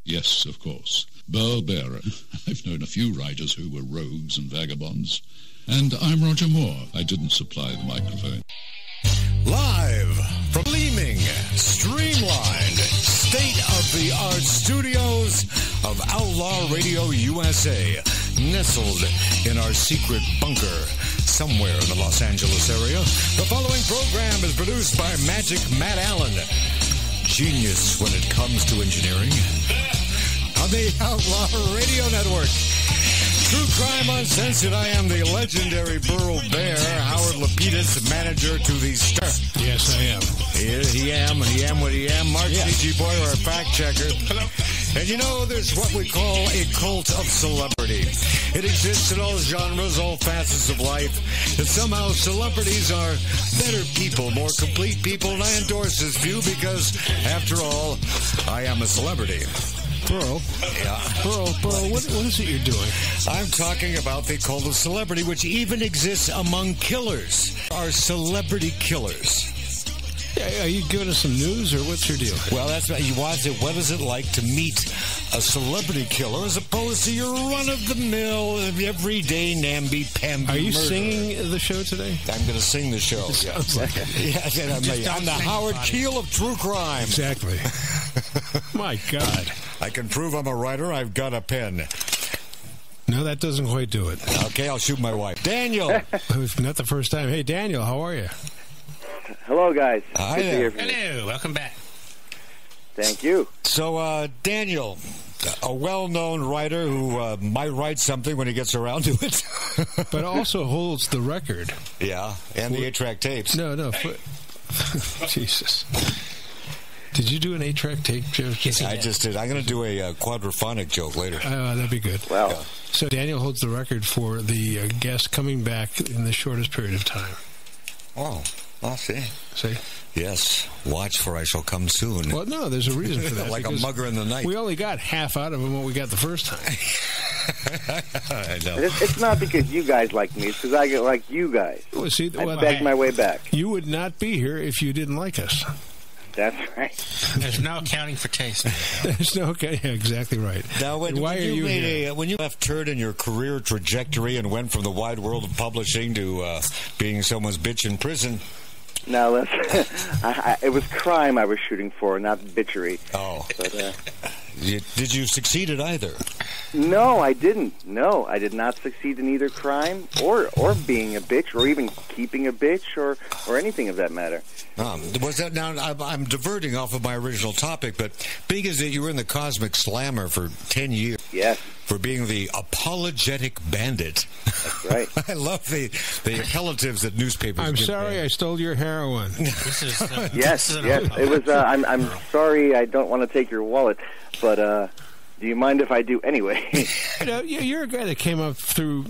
Yes, of course. Burl Bearer. I've known a few writers who were rogues and vagabonds. And I'm Roger Moore. I didn't supply the microphone. Live from gleaming, streamlined, state-of-the-art studios of Outlaw Radio USA, nestled in our secret bunker somewhere in the Los Angeles area. The following program is produced by Magic Matt Allen, genius when it comes to engineering, on the Outlaw Radio Network. True Crime Uncensored. I am the legendary Burl Bear, Howard Lapidus, manager to the Star. Yes, I am. He am what he am. Mark C.G. Boyer, our fact checker. Hello. And you know, there's what we call a cult of celebrity. It exists in all genres, all facets of life. And somehow celebrities are better people, more complete people. And I endorse this view because, after all, I am a celebrity. Burl, what is it you're doing? I'm talking about the cult of celebrity, which even exists among killers. Are celebrity killers. Are you giving us some news, or what's your deal? Well, that's what you want. What is it like to meet a celebrity killer as opposed to your run-of-the-mill, everyday namby-pamby Are you murderer? singing the show today? I'm going to sing the show. Sounds like it. I'm the Howard Keel of true crime. Exactly. My God. I can prove I'm a writer. I've got a pen. No, that doesn't quite do it. Okay, I'll shoot my wife. Daniel. Not the first time. Hey, Daniel, how are you? Hello, guys. Hi Good to there. hear from you. Hello, welcome back. Thank you. So, Daniel, a well-known writer who might write something when he gets around to it. But also holds the record. Yeah, and the 8-track tapes. No. Jesus. Did you do an 8-track tape joke? Yes, I just did. I'm going to do a quadraphonic joke later. That'd be good. Well, So Daniel holds the record for the guest coming back in the shortest period of time. Oh, I'll see. See? Yes, watch for I shall come soon. Well, no, there's a reason for that. Like a because mugger in the night. We only got half out of him what we got the first time. I know. it's not because you guys like me. It's because I get like you guys. Well, see, I begged my way back. you would not be here if you didn't like us. That's right. There's no accounting for taste. There's no okay. Yeah, exactly right. Now, when Why are you you here? when you left turn in your career trajectory and went from the wide world of publishing to being someone's bitch in prison. Now, it was crime I was shooting for, not bitchery. Oh. But, Did you succeed at either? no, I didn't. No, I did not succeed in either crime or being a bitch or even keeping a bitch or anything of that matter. Was that now? I'm diverting off of my original topic, but being as that you were in the Cosmic Slammer for 10 years. Yes. For being the apologetic bandit. That's right. I love the relatives that newspapers I'm give sorry them. I stole your heroin. This is, Yes. It was. I'm sorry. I don't want to take your wallet, but do you mind if I do anyway? You're a guy that came up through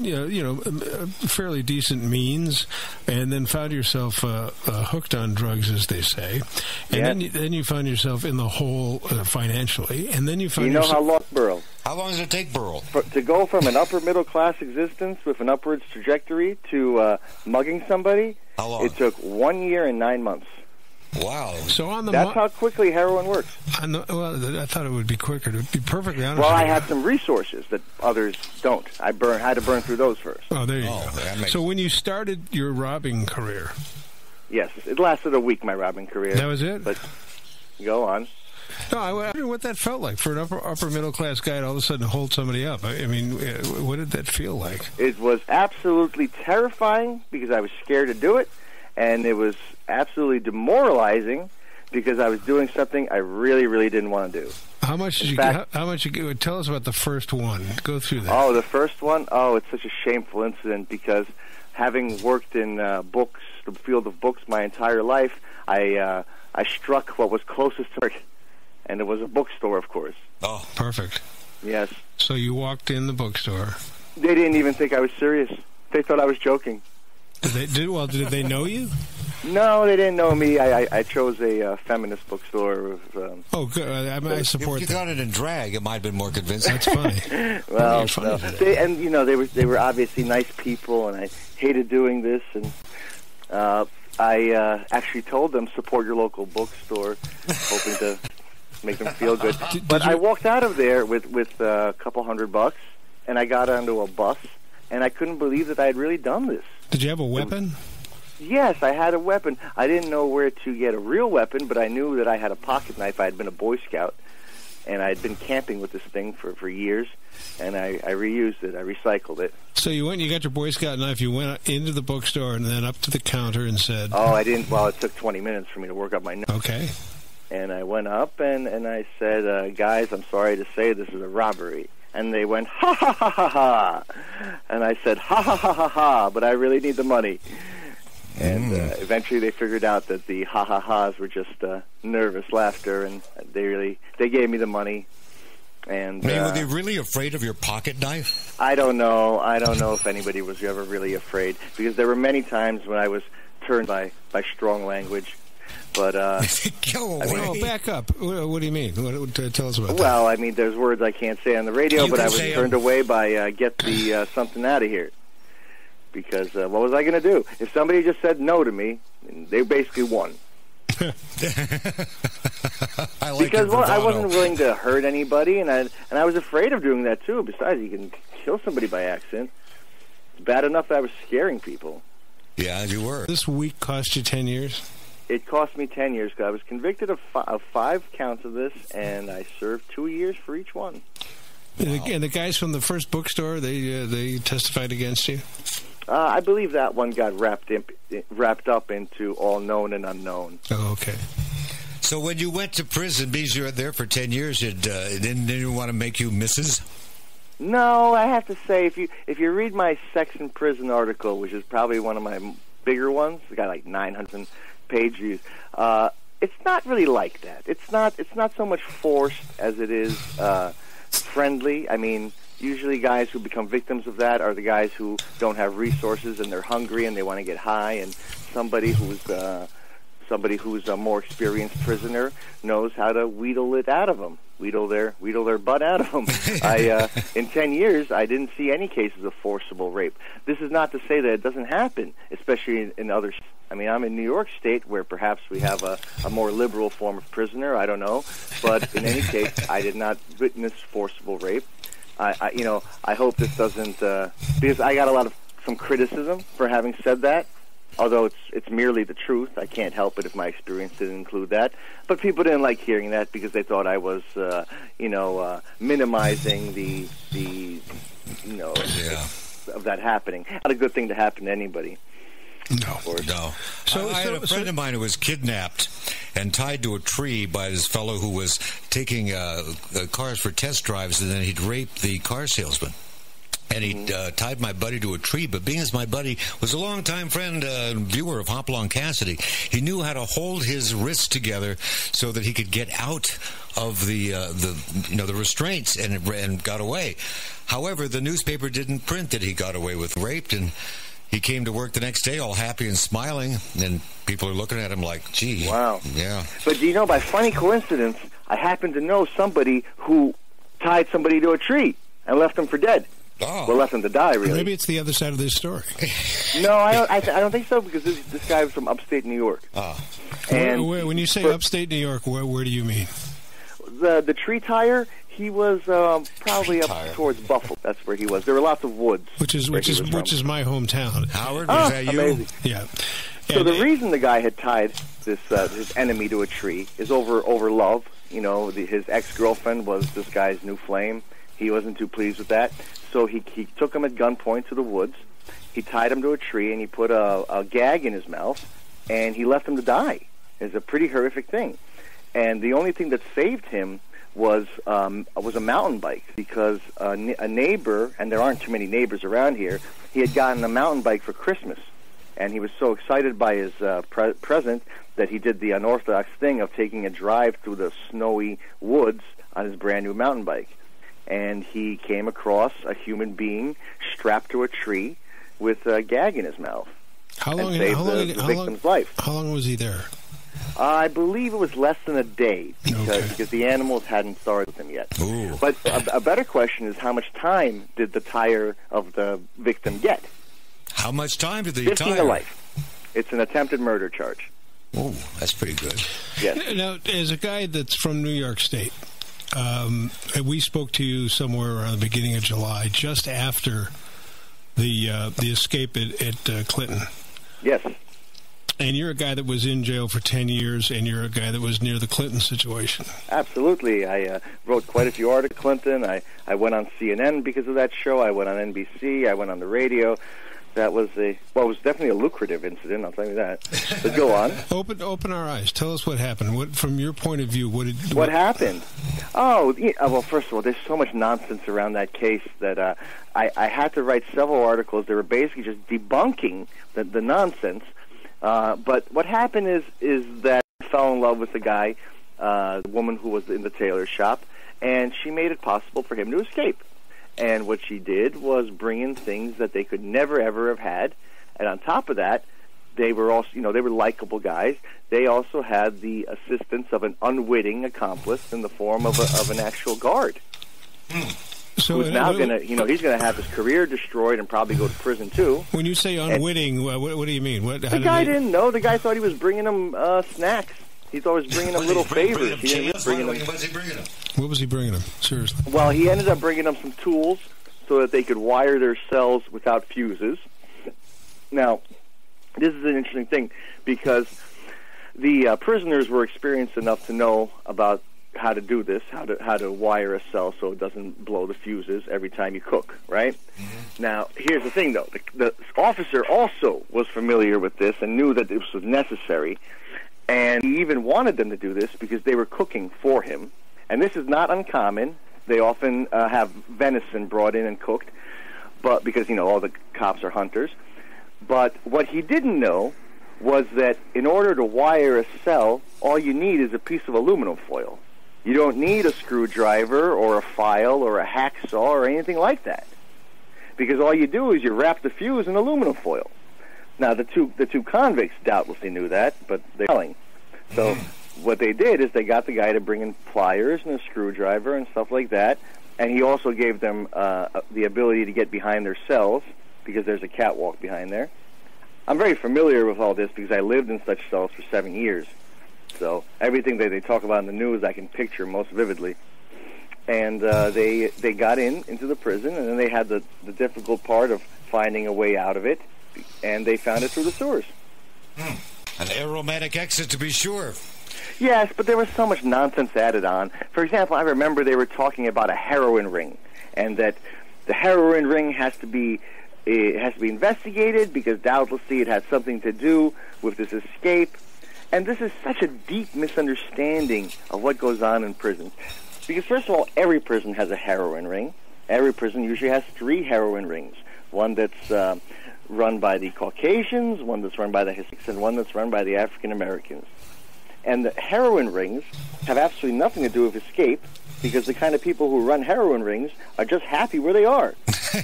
fairly decent means, and then found yourself hooked on drugs, as they say, and then you found yourself in the hole financially, and then you found You know yourself. how long, Burl? How long does it take, Burl? To go from an upper middle class existence with an upwards trajectory to mugging somebody, How long? it took 1 year and 9 months. Wow. So on the That's how quickly heroin works. well, I thought it would be quicker. To be perfectly honest. Well, with I you. had some resources that others don't. I had to burn through those first. Oh, there you Oh, go. that makes So when you started your robbing career, Yes, it lasted a week, my robbing career. that was it. But go on. No, I wonder what that felt like for an upper middle class guy to all of a sudden hold somebody up. I mean, what did that feel like? It was absolutely terrifying because I was scared to do it, and it was absolutely demoralizing because I was doing something I really, really didn't want to do. How much did you get? How much you get? Tell us about the first one. Go through that. Oh, the first one? Oh, it's such a shameful incident because having worked in books, the field of books my entire life, I struck what was closest to it, and it was a bookstore, of course. Oh, Perfect. Yes. So you walked in the bookstore. They didn't even think I was serious. They thought I was joking. Did they know you? No, they didn't know me. I chose a feminist bookstore. Oh, good. I support if you that. got it in drag, it might have been more convincing. That's funny. Well, You're funny no. today. they were obviously nice people, and I hated doing this. And I actually told them support your local bookstore, hoping to make them feel good. But I walked out of there with a couple $100, and I got onto a bus, and I couldn't believe that I had really done this. Did you have a weapon? Yes, I had a weapon. I didn't know where to get a real weapon, but I knew that I had a pocket knife. I had been a Boy Scout, and I had been camping with this thing for years, and I reused it. I recycled it. So you went and you got your Boy Scout knife, you went into the bookstore and then up to the counter and said... Oh, I didn't. Well, it took 20 minutes for me to work up my knife. Okay. And I went up and I said, guys, I'm sorry to say this is a robbery. And they went, ha, ha, ha, ha, ha. And I said, ha, ha, ha, ha, ha, but I really need the money. And eventually they figured out that the ha-ha-has were just nervous laughter, and they gave me the money. And were they really afraid of your pocket knife? I don't know. I don't know if anybody was ever really afraid, because there were many times when I was turned by strong language. But go away. Back up. What do you mean? Tell us about that. Well, I mean, there's words I can't say on the radio, but I was turned away by get the something out of here. Because what was I going to do? If somebody just said no to me, they basically won. I like because I wasn't willing to hurt anybody, and I was afraid of doing that too. Besides, you can kill somebody by accident. It's bad enough that I was scaring people. Yeah, you were. This week cost you 10 years? It cost me 10 years because I was convicted of 5 counts of this, and I served 2 years for each one. Wow. And the guys from the first bookstore, they testified against you? I believe that one got wrapped up into all known and unknown. Oh, okay. So when you went to prison, because you were there for 10 years, didn't anyone want to make you Mrs.? No, I have to say, if you read my Sex in Prison article, which is probably one of my bigger ones, it got like 900 page views. It's not really like that. It's not so much forced as it is friendly. I mean, usually guys who become victims of that are the guys who don't have resources and they're hungry and they want to get high, and somebody who's a more experienced prisoner knows how to wheedle it out of them, wheedle their butt out of them. In 10 years, I didn't see any cases of forcible rape. This is not to say that it doesn't happen, especially in other. I mean, I'm in New York State, where perhaps we have a more liberal form of prisoner. I don't know, but in any case, I did not witness forcible rape. I hope this doesn't, because I got some criticism for having said that. Although it's merely the truth, I can't help it if my experience didn't include that. But people didn't like hearing that because they thought I was, minimizing the of that happening. Not a good thing to happen to anybody. No. So I had a friend of mine who was kidnapped and tied to a tree by this fellow who was taking cars for test drives, and then he'd raped the car salesman. And he tied my buddy to a tree, but being as my buddy was a longtime friend, viewer of Hopalong Cassidy, he knew how to hold his wrists together so that he could get out of the restraints and got away. However, the newspaper didn't print that he got away with raped, and he came to work the next day all happy and smiling, and people are looking at him like, gee. Wow. Yeah. But, by funny coincidence, I happen to know somebody who tied somebody to a tree and left them for dead. Oh. Well, left them to die, really. Maybe it's the other side of this story. No, I don't think so, because this guy was from upstate New York. Oh. And when you say upstate New York, where do you mean? The tree tire, he was probably up towards Buffalo. That's where he was. There were lots of woods. Which is my hometown. Howard, was that you? Amazing. Yeah. So the reason the guy had tied his enemy to a tree is over love. His ex-girlfriend was this guy's new flame. He wasn't too pleased with that. So he took him at gunpoint to the woods. He tied him to a tree, and he put a gag in his mouth, and he left him to die. It's a pretty horrific thing. And the only thing that saved him was a mountain bike, because a neighbor, and there aren't too many neighbors around here, he had gotten a mountain bike for Christmas. And he was so excited by his present that he did the unorthodox thing of taking a drive through the snowy woods on his brand new mountain bike. And he came across a human being strapped to a tree with a gag in his mouth. And saved the victim's life. How long was he there? I believe it was less than a day, because the animals hadn't started with him yet. Ooh. But a better question is, how much time did the tire of the victim get? How much time did they 15 tire? to life. It's an attempted murder charge. Oh, that's pretty good. Yes. Now, as a guy that's from New York State, we spoke to you somewhere around the beginning of July, just after the escape at Clinton. Yes. And you're a guy that was in jail for 10 years, and you're a guy that was near the Clinton situation. Absolutely. I wrote quite a few articles on Clinton. I went on CNN because of that show. I went on NBC. I went on the radio. That was it was definitely a lucrative incident, I'll tell you that. But go on. Open our eyes. Tell us what happened. What, from your point of view, what happened? Oh, yeah, well, first of all, there's so much nonsense around that case that I had to write several articles that were basically just debunking the nonsense. But what happened is that I fell in love with the guy, the woman who was in the tailor shop, and she made it possible for him to escape. And what she did was bring in things that they could never, ever have had. And on top of that, they were also, they were likable guys. They also had the assistance of an unwitting accomplice in the form of an actual guard. So who's now going to, he's going to have his career destroyed and probably go to prison too. When you say unwitting, what do you mean? The guy didn't know. The guy thought he was bringing him snacks. He thought he was bringing them little favors. He didn't really bring them. What was he bringing them? What was he bringing them? Seriously. Well, he ended up bringing them some tools so that they could wire their cells without fuses. Now, this is an interesting thing because the prisoners were experienced enough to know about how to do this, how to wire a cell so it doesn't blow the fuses every time you cook, right? Mm-hmm. Now, here's the thing, though. The officer also was familiar with this and knew that this was necessary. And he even wanted them to do this because they were cooking for him. And this is not uncommon. They often have venison brought in and cooked, but because, all the cops are hunters. But what he didn't know was that in order to wire a cell, all you need is a piece of aluminum foil. You don't need a screwdriver or a file or a hacksaw or anything like that. Because all you do is you wrap the fuse in aluminum foil. Now, the two convicts doubtlessly knew that, but they're telling. So what they did is they got the guy to bring in pliers and a screwdriver and stuff like that, and he also gave them the ability to get behind their cells because there's a catwalk behind there. I'm very familiar with all this because I lived in such cells for 7 years. So everything that they talk about in the news I can picture most vividly. And they got into the prison, and then they had the difficult part of finding a way out of it, and they found it through the sewers. An aromatic exit, to be sure. Yes, but there was so much nonsense added on. For example, I remember they were talking about a heroin ring, and that the heroin ring has to be investigated because doubtlessly it had something to do with this escape. And this is such a deep misunderstanding of what goes on in prisons. Because first of all, every prison has a heroin ring. Every prison usually has 3 heroin rings. One that's run by the Caucasians, one that's run by the Hispanics, and one that's run by the African Americans. And the heroin rings have absolutely nothing to do with escape because the kind of people who run heroin rings are just happy where they are.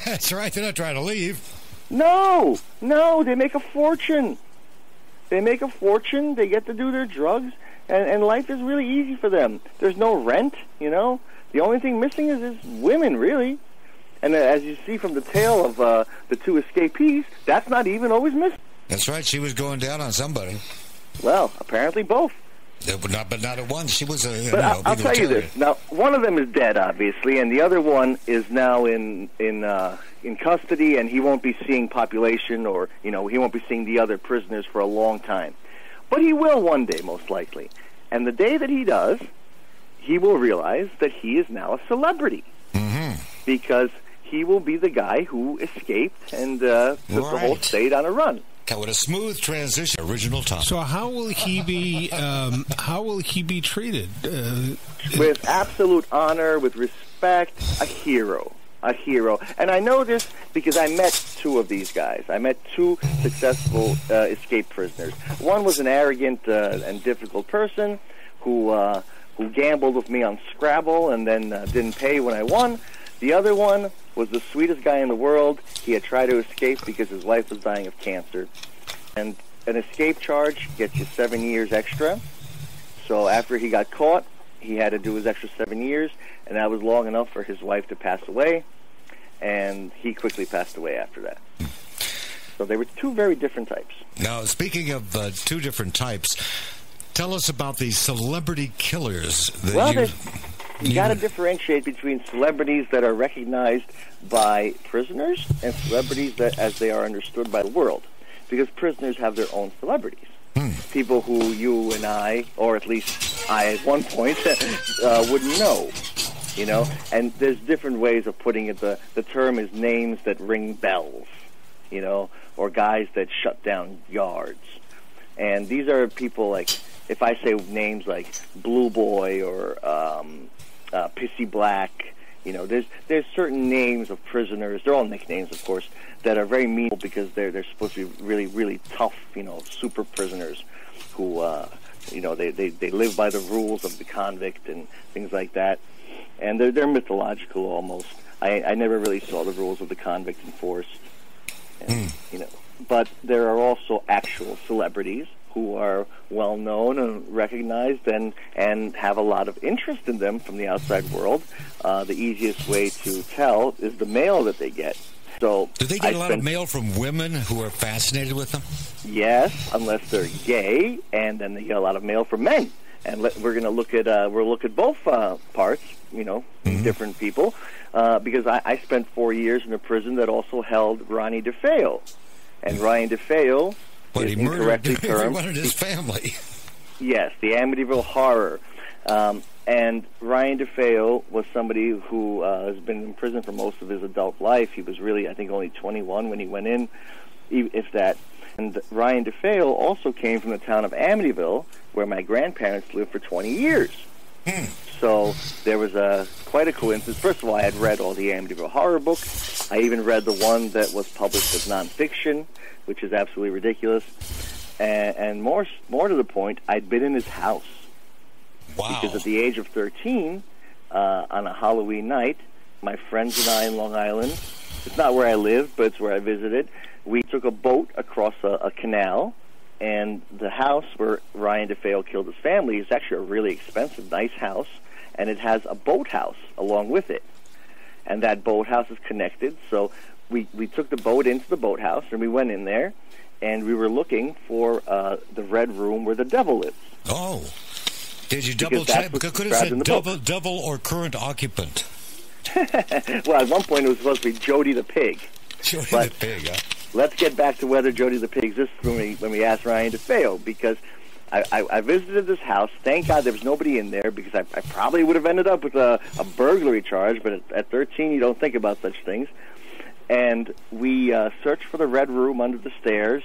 That's right. They're not trying to leave. No, they make a fortune. They make a fortune. They get to do their drugs, and life is really easy for them. There's no rent, The only thing missing is women, really. And as you see from the tale of the 2 escapees, that's not even always missing. That's right. She was going down on somebody. Well, apparently both. But not at once. She was a. But I'll tell you this. Now, one of them is dead, obviously, and the other one is now in custody, and he won't be seeing population, or he won't be seeing the other prisoners for a long time. But he will one day, most likely. And the day that he does, he will realize that he is now a celebrity. Mm-hmm. Because he will be the guy who escaped and put the whole state on a run. What a smooth transition. Original time. So how will he be? How will he be treated? With absolute honor, with respect. A hero. And I know this because I met 2 of these guys. I met 2 successful escape prisoners. One was an arrogant and difficult person who gambled with me on Scrabble and then didn't pay when I won. The other one was the sweetest guy in the world. He had tried to escape because his wife was dying of cancer. And an escape charge gets you 7 years extra. So after he got caught, he had to do his extra 7 years, and that was long enough for his wife to pass away. And he quickly passed away after that. So they were two very different types. Now, speaking of two different types, tell us about the celebrity killers. You got to differentiate between celebrities that are recognized by prisoners and celebrities that, as they are understood by the world, because prisoners have their own celebrities. People who you and I, or at least I at one point, wouldn't know. You know, and there's different ways of putting it. The term is names that ring bells, you know, or guys that shut down yards. And these are people like, if I say names like Blue Boy or Pissy Black, you know, there's certain names of prisoners. They're all nicknames, of course, that are very mean because they're supposed to be really, really tough, you know, super prisoners who, you know, they live by the rules of the convict and things like that. And they're mythological almost. I never really saw the rules of the convict enforced. And, you know, but there are also actual celebrities who are well known and recognized and have a lot of interest in them from the outside world. The easiest way to tell is the mail that they get. So do they get a lot of mail from women who are fascinated with them? Yes, unless they're gay, and then they get a lot of mail from men. And we're going to look at both parts, you know, different people, because I spent 4 years in a prison that also held Ronnie DeFeo, and Ryan DeFeo is incorrectly termed. Everyone in his family. Yes, the Amityville Horror, and Ryan DeFeo was somebody who has been in prison for most of his adult life. He was really, I think, only 21 when he went in, if that. And Ryan DeFeo also came from the town of Amityville, where my grandparents lived for 20 years. So there was quite a coincidence. First of all, I had read all the Amityville horror books. I even read the one that was published as nonfiction, which is absolutely ridiculous. And more to the point, I'd been in his house. Wow. Because at the age of 13, on a Halloween night, my friends and I in Long Island, it's not where I lived, but it's where I visited, we took a boat across a canal, and the house where Ryan DeFeo killed his family is actually a really expensive, nice house, and it has a boathouse along with it. And that boathouse is connected, so we took the boat into the boathouse, and we went in there, and we were looking for the red room where the devil lives. Oh. Did you double check? Because could have said devil or current occupant. Well, at one point it was supposed to be Jody the Pig. Jody the Pig, huh? Let's get back to whether Jody the Pig exists when we asked Ryan DeFeo, because I visited this house. Thank God there was nobody in there, because I probably would have ended up with a burglary charge, but at 13 you don't think about such things. And we searched for the red room under the stairs.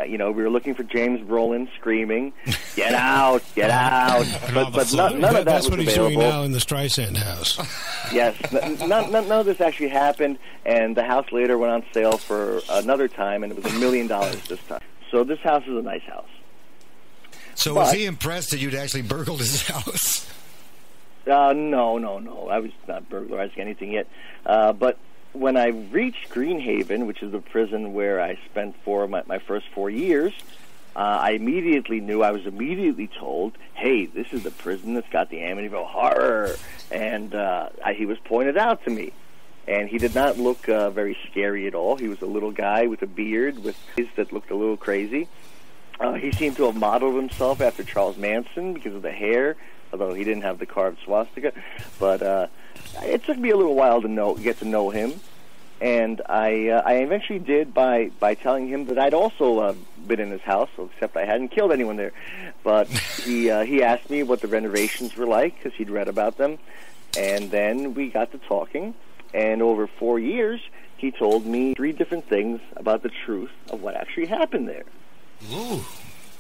You know, we were looking for James Brolin screaming, "Get out! Get out!" But none of that was available. That's what he's doing now in the Streisand house. Yes, none of this actually happened, and the house later went on sale for another time, and it was $1 million this time. So this house is a nice house. So was he impressed that you'd actually burgled his house? No. I was not burglarizing anything yet. But when I reached Greenhaven, which is the prison where I spent my first 4 years, I was immediately told, hey, this is the prison that's got the Amityville Horror. And he was pointed out to me. And he did not look very scary at all. He was a little guy with a beard with eyes that looked a little crazy. He seemed to have modeled himself after Charles Manson because of the hair, although he didn't have the carved swastika. But it took me a little while to get to know him. And I eventually did by telling him that I'd also been in his house, except I hadn't killed anyone there. But he asked me what the renovations were like, because he'd read about them. And then we got to talking. And over 4 years, he told me 3 different things about the truth of what actually happened there. Ooh.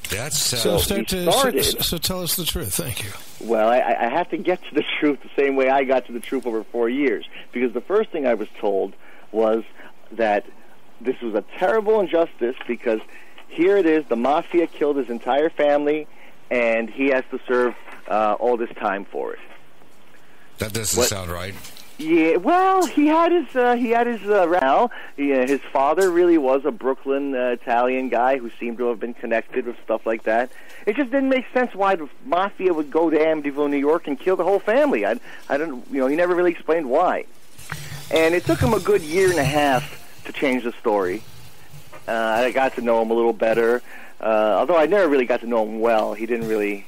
That's so tell us the truth. Thank you. Well, I have to get to the truth the same way I got to the truth over 4 years, because the first thing I was told was that this was a terrible injustice, because here it is, the mafia killed his entire family, and he has to serve all this time for it. That doesn't sound right. Yeah, well, he had his rationale. His father really was a Brooklyn Italian guy who seemed to have been connected with stuff like that. It just didn't make sense why the mafia would go to Amityville, New York, and kill the whole family. I don't, he never really explained why. And it took him a good year and a half to change the story. I got to know him a little better, although I never really got to know him well. He didn't really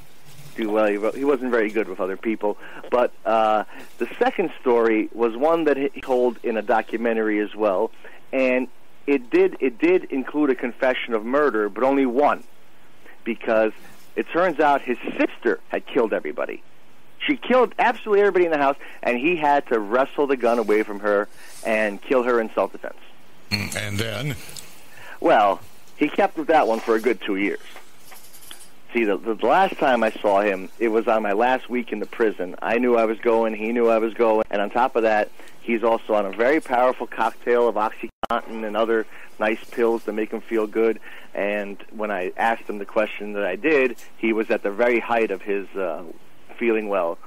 do well. He wasn't very good with other people. But the second story was one that he told in a documentary as well, and it did include a confession of murder, but only one, because it turns out his sister had killed everybody. She killed absolutely everybody in the house, and he had to wrestle the gun away from her and kill her in self-defense. And then? Well, he kept with that one for a good 2 years. See, the last time I saw him, it was on my last week in the prison. I knew I was going, he knew I was going, and on top of that, he's also on a very powerful cocktail of OxyContin and other nice pills to make him feel good. And when I asked him the question that I did, he was at the very height of his feeling well.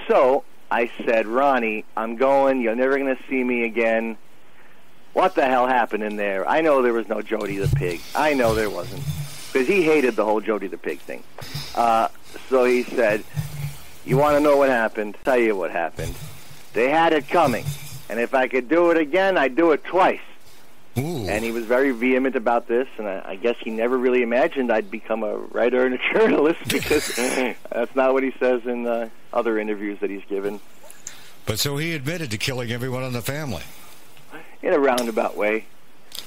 So I said, Ronnie, I'm going. You're never going to see me again. What the hell happened in there? I know there was no Jody the Pig. I know there wasn't. Because he hated the whole Jody the Pig thing. So he said, you want to know what happened? Tell you what happened. They had it coming. And if I could do it again, I'd do it twice. Ooh. And he was very vehement about this, and I guess he never really imagined I'd become a writer and a journalist, because that's not what he says in other interviews that he's given. But so he admitted to killing everyone in the family. In a roundabout way,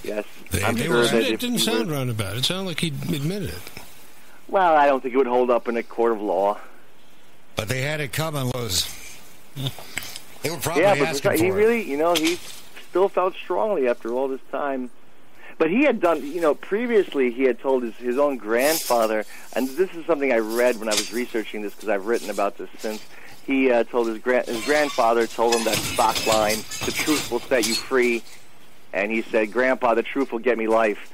yes. It didn't sound roundabout. It sounded like he admitted it. Well, I don't think it would hold up in a court of law. But they had it coming, they were probably asking for it. He really, he still felt strongly after all this time. But he had done, previously he had told his own grandfather, and this is something I read when I was researching this, because I've written about this since. He told his grandfather told him that stock line, the truth will set you free, and he said, Grandpa, the truth will get me life.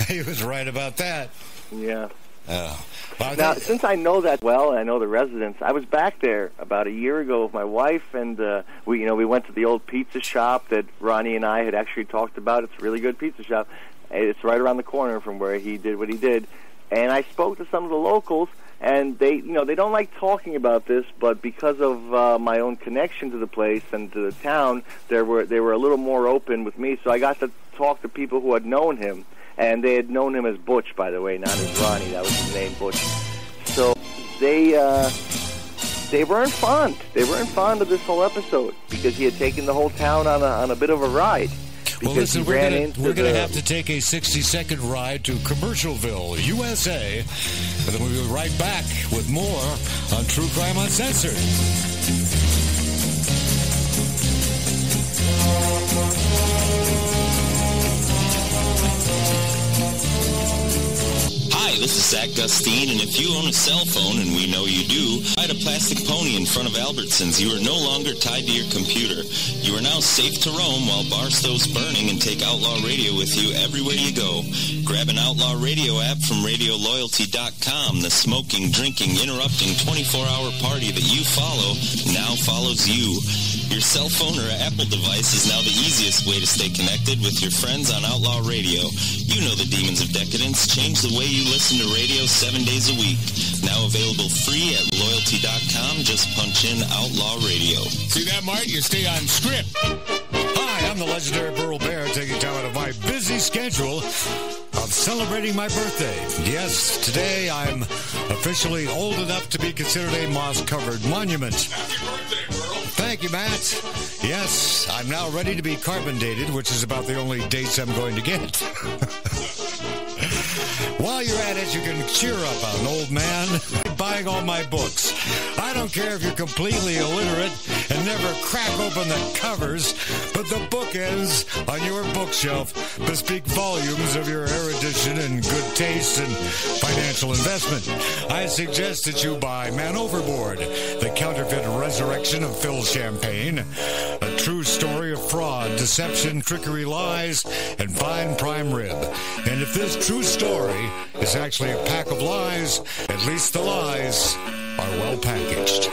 He was right about that. Yeah. Now, since I know that well, and I know the residents, I was back there about a year ago with my wife, and we went to the old pizza shop that Ronnie and I had actually talked about. It's a really good pizza shop. It's right around the corner from where he did what he did. And I spoke to some of the locals, and they don't like talking about this, but because of my own connection to the place and to the town, they were a little more open with me. So I got to talk to people who had known him. And they had known him as Butch, by the way, not as Ronnie. That was his name, Butch. So they weren't fond. They weren't fond of this whole episode, because he had taken the whole town on a bit of a ride. Well, listen, we're going to have to take a 60-second ride to Commercialville, USA, and then we'll be right back with more on True Crime Uncensored. Hi, this is Zach Gustine, and if you own a cell phone, and we know you do, ride a plastic pony in front of Albertsons. You are no longer tied to your computer. You are now safe to roam while Barstow's burning, and take Outlaw Radio with you everywhere you go. Grab an Outlaw Radio app from RadioLoyalty.com. The smoking, drinking, interrupting 24-hour party that you follow now follows you. Your cell phone or Apple device is now the easiest way to stay connected with your friends on Outlaw Radio. You know the demons of decadence. Change the way you listen to radio 7 days a week. Now available free at loyalty.com. Just punch in Outlaw Radio. See that, Mart? You stay on script. Hi, I'm the legendary Burl Bear, taking time out of my busy schedule of celebrating my birthday. Yes, today I'm officially old enough to be considered a moss-covered monument. Happy birthday, Burl. Thank you, Matt. Yes, I'm now ready to be carbon dated, which is about the only dates I'm going to get. While you're at it, you can cheer up an old man buying all my books. I don't care if you're completely illiterate and never crack open the covers, but the bookends on your bookshelf bespeak volumes of your erudition and good taste and financial investment. I suggest that you buy Man Overboard, the counterfeit resurrection of Phil Champagne, a true story of fraud, deception, trickery, lies, and fine prime rib. And if this true story is actually a pack of lies, at least the lies are well packaged.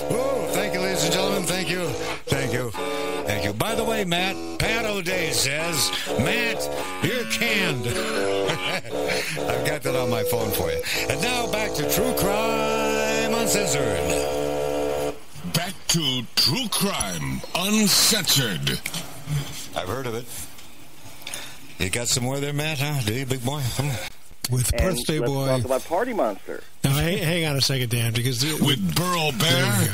Whoa, thank you, ladies and gentlemen. Thank you. Thank you. Thank you. By the way, Matt, Pat O'Day says, Matt, you're canned. I've got that on my phone for you. And now back to True Crime Uncensored. Back to True Crime Uncensored. I've heard of it. You got some more there, Matt, huh? Do you, big boy? Come on. With And Birthday let's Boy. talk about Party Monster. Now, hang on a second, Dan, because... With Burl Bear.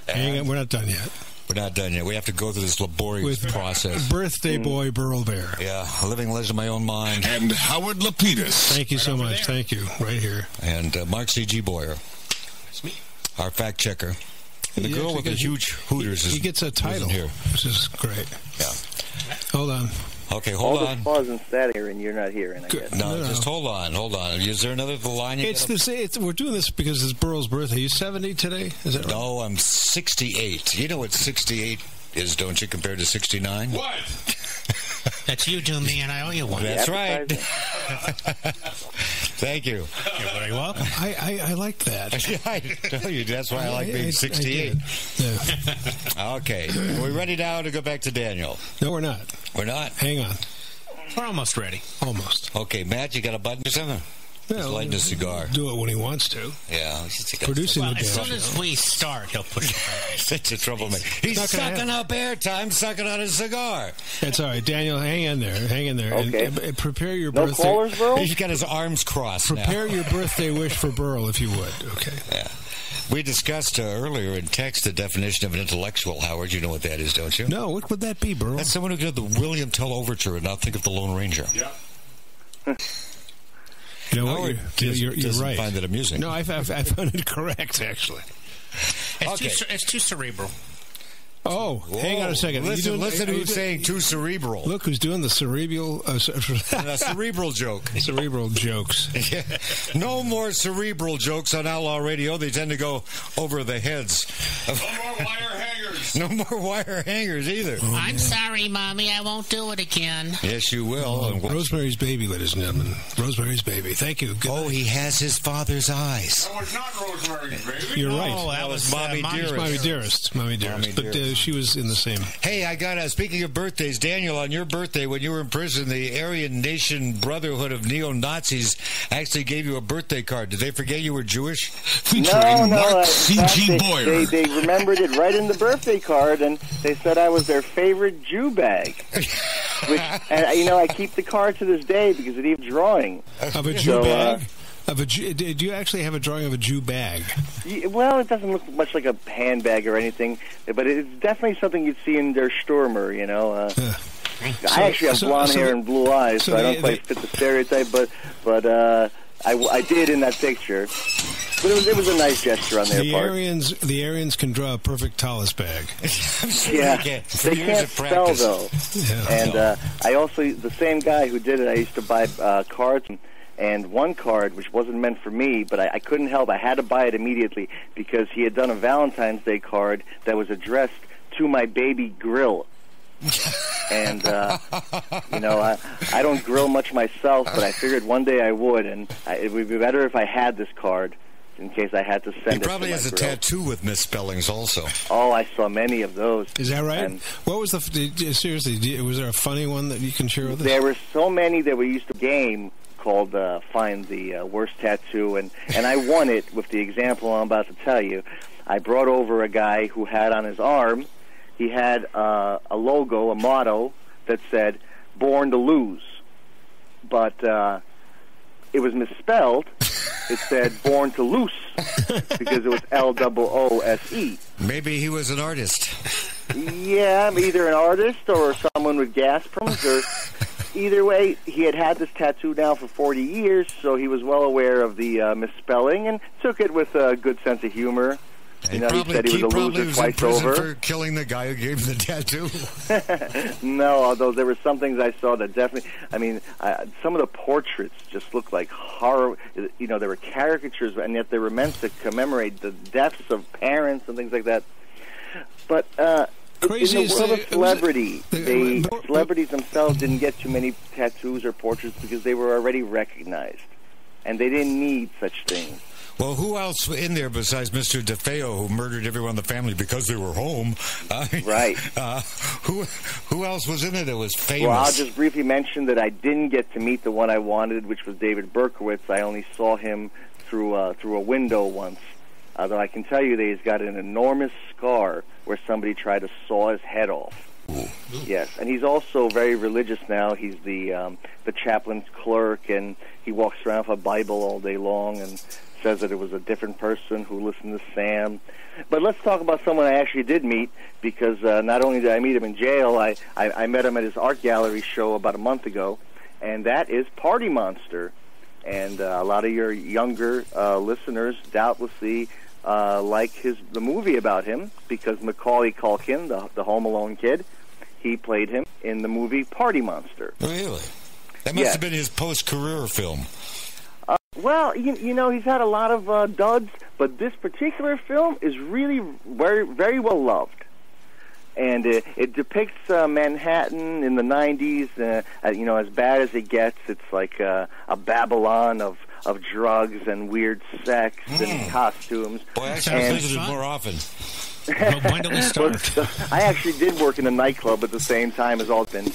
Hang on, we're not done yet. We're not done yet. We have to go through this laborious process. Birthday Boy Burl Bear. Yeah, a living legend of my own mind. And Howard Lapidus. Thank you so much. Thank you. Right here. And Mark C.G. Boyer. It's me. Our fact checker. And the He girl actually with the gets- huge hooters He is gets a title here. Which is great. Yeah. Hold on. Okay, hold All on. the pause and static here, and you're not here, and I guess. No, just hold on. Is there another line you It's gotta- this. We're doing this because it's Burl's birthday. You 70 today? Is that right? No, I'm 68. You know what 68 is, don't you, compared to 69? What? That's you, do me, and I owe you one. That's right. Advertising. Thank you. You're very welcome. I like that. I tell you, that's why I like being 68. Yeah. Okay, are we ready now to go back to Daniel? No, we're not. We're not? Hang on. We're almost ready. Almost. Okay, Matt, you got a button or something? He's Well, lighting a cigar. Do it when he wants to. Yeah. He's got Producing Well, the as damn soon as show. we start, he'll push it. such a troublemaker. He's not gonna sucking up airtime, sucking on his cigar. That's all right, Daniel. Hang in there. Hang in there. Okay. And prepare your No birthday. callers, bro? He's got his arms crossed Prepare now. your birthday wish for Burl, if you would. Okay. Yeah. We discussed earlier in text the definition of an intellectual, Howard. You know what that is, don't you? No, what would that be, Burl? That's someone who did the William Tell Overture and not think of the Lone Ranger. Yeah. You know what? Howard You're doesn't right. find that amusing. No, I found it correct, actually. It's too cerebral. Oh, hang on a second. Listen, Are you who's saying too cerebral. Look who's doing the cerebral A cerebral joke. cerebral jokes. No more cerebral jokes on Outlaw Radio. They tend to go over the heads. No more wire hangers. No more wire hangers either. I'm sorry, Mommy. I won't do it again. Yes, you will. And Rosemary's Baby, ladies and gentlemen. Rosemary's Baby. Thank you. Good oh, night. he has his father's eyes. That was not Rosemary's Baby. You're Oh, right. that was Mommy Dearest. Mommy Dearest. Mommy Dearest. But she was in the same. Hey, I got speaking of birthdays, Daniel, on your birthday when you were in prison, the Aryan Nation Brotherhood of Neo-Nazis actually gave you a birthday card. Did they forget you were Jewish? Featuring Mark in C.G. fact, Boyer. They remembered it right in the birthday card, and they said I was their favorite Jew bag. Which, and you know, I keep the card to this day because it even drawing. Of a Jew So, bag? Of a Jew, do you actually have a drawing of a Jew bag? Well, it doesn't look much like a handbag or anything, but it's definitely something you'd see in Der Stürmer, you know. I actually have blonde hair and blue eyes, so I don't quite fit the stereotype, but I did in that picture. But it was a nice gesture on their part. The Aryans can draw a perfect tallis bag. Yeah, they they can't spell, though. Yeah. And I also, the same guy who did it, I used to buy cards, and one card, which wasn't meant for me, but I couldn't help. I had to buy it immediately because he had done a Valentine's Day card that was addressed to my baby grill. And, you know, I don't grill much myself, but I figured one day I would, and it would be better if I had this card in case I had to send it to my He probably has a grill. tattoo with misspellings also. Oh, I saw many of those. Is that right? And what was seriously, was there a funny one that you can share with us? there were so many that we used to game called Find the Worst Tattoo, and I won it with the example I'm about to tell you. I brought over a guy who had on his arm, he had a logo, a motto that said, "Born to Lose." But it was misspelled. It said "Born to Loose" because it was Loose. Maybe he was an artist. Yeah, either an artist or someone with gas problems, or either way, he had this tattoo now for 40 years, so he was well aware of the misspelling and took it with a good sense of humor. You know, he said he was a loser in twice prison over. for killing the guy who gave him the tattoo. No, although there were some things I saw that definitely, I mean, some of the portraits just looked like horror. You know, there were caricatures, and yet they were meant to commemorate the deaths of parents and things like that. But in the world of celebrity, celebrities themselves didn't get too many tattoos or portraits because they were already recognized, and they didn't need such things. Well, who else in there besides Mr. DeFeo, who murdered everyone in the family because they were home? Right. Who else was in it that was famous? Well, I'll just briefly mention that I didn't get to meet the one I wanted, which was David Berkowitz. I only saw him through a window once. Although I can tell you that he's got an enormous scar where somebody tried to saw his head off. Ooh. Yes, and he's also very religious now. He's the chaplain's clerk, and he walks around with a Bible all day long and says that it was a different person who listened to Sam. But let's talk about someone I actually did meet, because not only did I meet him in jail, I met him at his art gallery show about a month ago, and that is Party Monster. And a lot of your younger listeners doubtlessly like the movie about him, because Macaulay Culkin, the Home Alone kid, he played him in the movie Party Monster. Really? That must have been his post-career film. Well, you know, he's had a lot of duds, but this particular film is really very, very well loved. And it depicts Manhattan in the 90s, you know, as bad as it gets. It's like a Babylon of drugs and weird sex and costumes. Boy, I should visit it more often. Well, when do we start? I actually did work in a nightclub at the same time as Alton,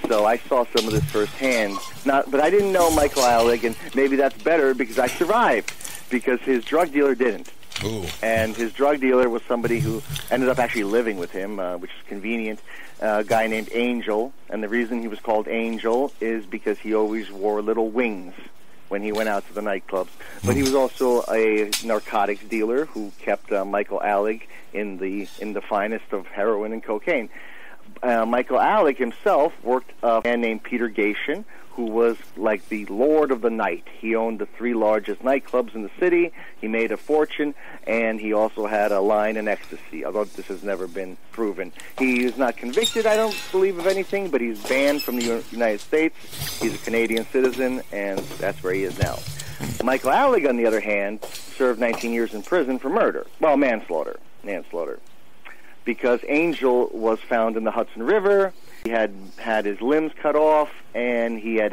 so I saw some of this firsthand. But I didn't know Michael Alec, and maybe that's better because I survived, because his drug dealer didn't. Ooh. And his drug dealer was somebody who ended up actually living with him, which is convenient, a guy named Angel. And the reason he was called Angel is because he always wore little wings when he went out to the nightclubs. But he was also a narcotics dealer who kept Michael Alec in the finest of heroin and cocaine. Michael Alec himself worked a man named Peter Gation, who was like the lord of the night. He owned the 3 largest nightclubs in the city. He made a fortune, and he also had a line in ecstasy, although this has never been proven. He is not convicted, I don't believe, of anything, but he's banned from the United States. He's a Canadian citizen, and that's where he is now. Michael Alec, on the other hand, served 19 years in prison for murder. Well, manslaughter. Because Angel was found in the Hudson River. He had his limbs cut off, and he had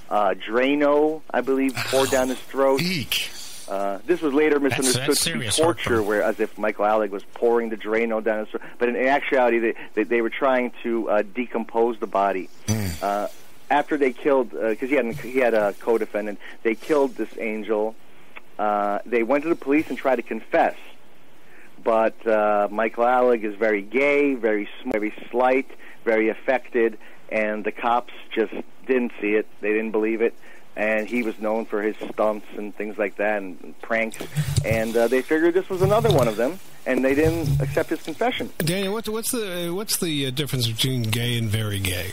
Drano, I believe, poured down his throat. Eek. This was later misunderstood to be torture, where as if Michael Alec was pouring the Drano down his throat. But in actuality, they were trying to decompose the body. After they killed, because he had a co-defendant, they killed this Angel. They went to the police and tried to confess. But Michael Alec is very gay, very slight, very affected, and the cops just didn't see it. They didn't believe it, and he was known for his stunts and things like that and pranks, and they figured this was another one of them, and they didn't accept his confession. Daniel, what's the difference between gay and very gay?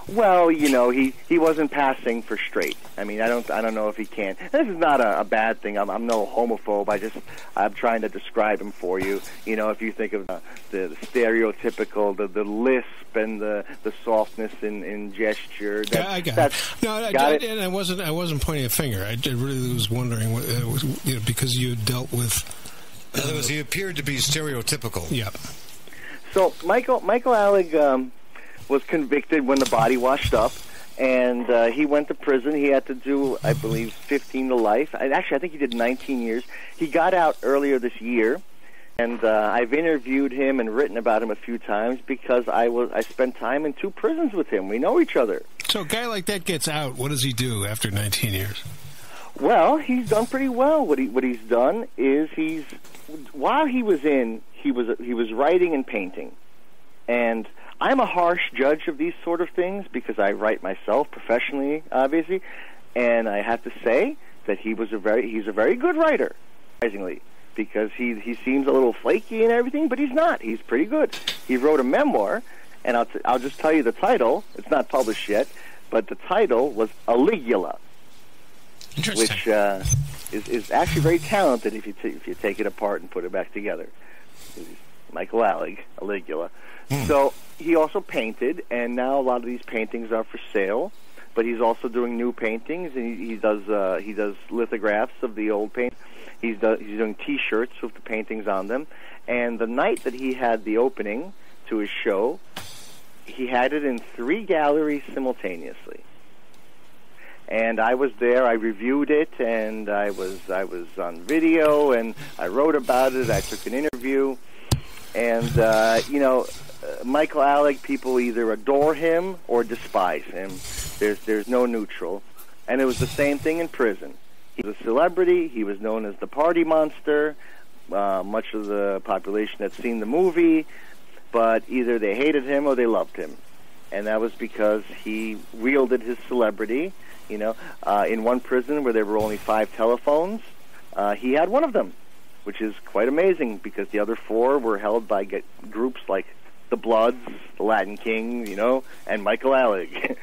Well, you know, he wasn't passing for straight. I mean, I don't know if he can. This is not a bad thing. I'm no homophobe. I'm trying to describe him for you. You know, if you think of the stereotypical, the lisp and the softness in gesture. I got it. And I wasn't pointing a finger. I really was wondering, because you dealt with. In other words, he appeared to be stereotypical. Yeah. So Michael Alec was convicted when the body washed up, and he went to prison. He had to do, I believe, 15 to life. Actually, I think he did 19 years. He got out earlier this year, and I've interviewed him and written about him a few times because I spent time in 2 prisons with him. We know each other. So a guy like that gets out. What does he do after 19 years? Well, he's done pretty well. What he's done is while he was in, he was writing and painting, and I'm a harsh judge of these sort of things because I write myself professionally, obviously, and I have to say that he's a very good writer, surprisingly, because he seems a little flaky and everything, but he's not. He's pretty good. He wrote a memoir, and I'll just tell you the title. It's not published yet, but the title was Aligula, which is actually very talented if you take it apart and put it back together. Michael Alec, Aligula. So he also painted, and now a lot of these paintings are for sale. But he's also doing new paintings, and he does lithographs of the old paint. He's doing T-shirts with the paintings on them. And the night that he had the opening to his show, he had it in 3 galleries simultaneously. And I was there. I reviewed it, and I was on video, and I wrote about it. I took an interview, and Michael Alec, people either adore him or despise him. There's no neutral. And it was the same thing in prison. He was a celebrity. He was known as the Party Monster. Much of the population had seen the movie, but either they hated him or they loved him. And that was because he wielded his celebrity. You know, in one prison where there were only 5 telephones, he had one of them, which is quite amazing because the other 4 were held by groups like the Bloods, the Latin King, you know, and Michael Alec.